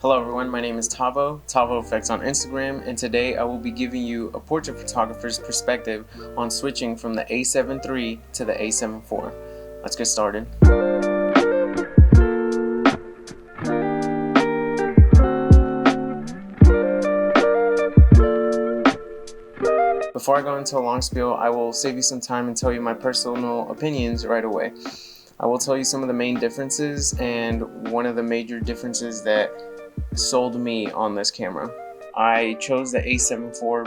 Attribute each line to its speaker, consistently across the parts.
Speaker 1: Hello everyone, my name is Tavo Effects on Instagram, and today I will be giving you a portrait photographer's perspective on switching from the A7 III to the A7 IV. Let's get started. Before I go into a long spiel, I will save you some time and tell you my personal opinions right away. I will tell you some of the main differences and one of the major differences that sold me on this camera. I chose the A7 IV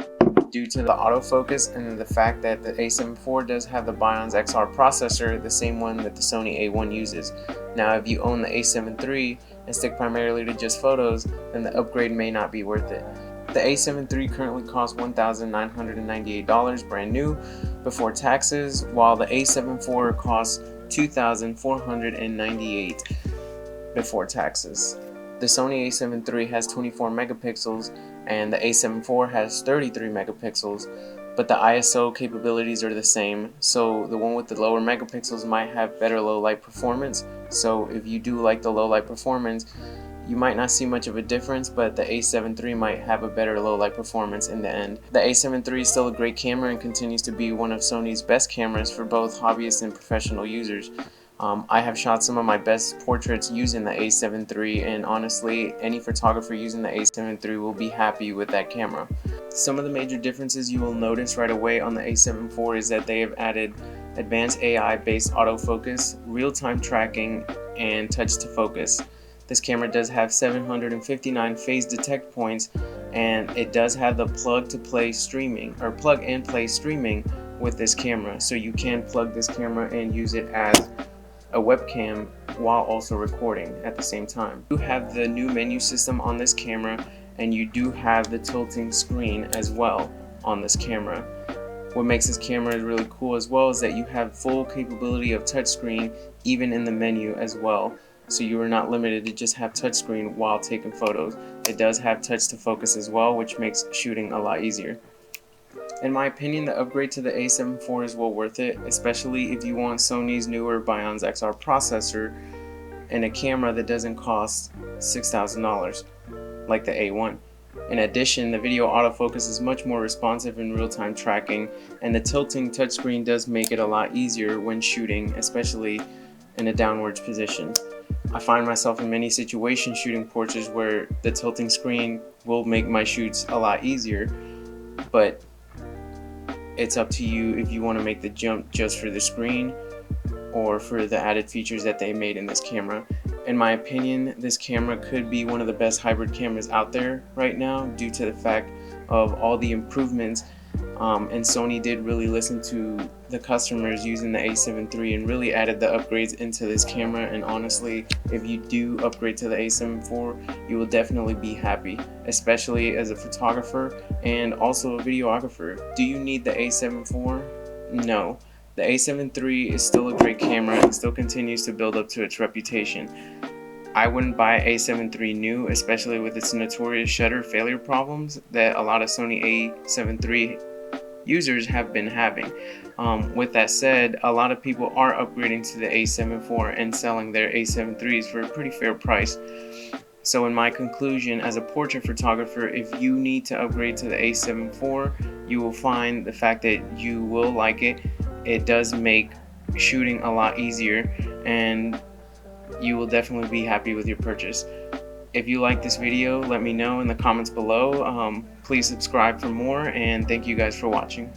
Speaker 1: due to the autofocus and the fact that the A7 IV does have the BIONZ XR processor, the same one that the Sony A1 uses. Now if you own the A7 III and stick primarily to just photos, then the upgrade may not be worth it. The A7 III currently costs $1,998 brand new before taxes, while the A7 IV costs $2,498 before taxes. The Sony A7 III has 24 megapixels and the A7 IV has 33 megapixels, but the ISO capabilities are the same, so the one with the lower megapixels might have better low light performance. So if you do like the low light performance, you might not see much of a difference, but the A7 III might have a better low light performance in the end. The A7 III is still a great camera and continues to be one of Sony's best cameras for both hobbyists and professional users. I have shot some of my best portraits using the A7 III, and honestly, any photographer using the A7 III will be happy with that camera. Some of the major differences you will notice right away on the A7 IV is that they have added advanced AI-based autofocus, real-time tracking, and touch to focus. This camera does have 759 phase detect points, and it does have the plug and play streaming with this camera, so you can plug this camera and use it as a webcam while also recording at the same time. You have the new menu system on this camera, and you do have the tilting screen as well on this camera. What makes this camera really cool as well is that you have full capability of touchscreen even in the menu as well. So you are not limited to just have touchscreen while taking photos. It does have touch to focus as well, which makes shooting a lot easier. In my opinion, the upgrade to the A7 IV is well worth it, especially if you want Sony's newer BIONZ XR processor and a camera that doesn't cost $6,000 like the A1. In addition, the video autofocus is much more responsive in real-time tracking, and the tilting touchscreen does make it a lot easier when shooting, especially in a downwards position. I find myself in many situations shooting portraits where the tilting screen will make my shoots a lot easier, but it's up to you if you want to make the jump just for the screen or for the added features that they made in this camera. In my opinion, this camera could be one of the best hybrid cameras out there right now due to the fact of all the improvements, and Sony did really listen to the customers using the A7 III and really added the upgrades into this camera. And honestly, if you do upgrade to the A7 IV, you will definitely be happy, especially as a photographer and also a videographer. Do you need the A7 IV? No. The A7 III is still a great camera and still continues to build up to its reputation. I wouldn't buy A7 III new, especially with its notorious shutter failure problems that a lot of Sony A7 III users have been having. With that said, a lot of people are upgrading to the A7 IV and selling their A7 IIIs for a pretty fair price. So in my conclusion, as a portrait photographer, if you need to upgrade to the A7 IV, you will find the fact that you will like it. It does make shooting a lot easier, and you will definitely be happy with your purchase. If you like this video, let me know in the comments below. Please subscribe for more, and thank you guys for watching.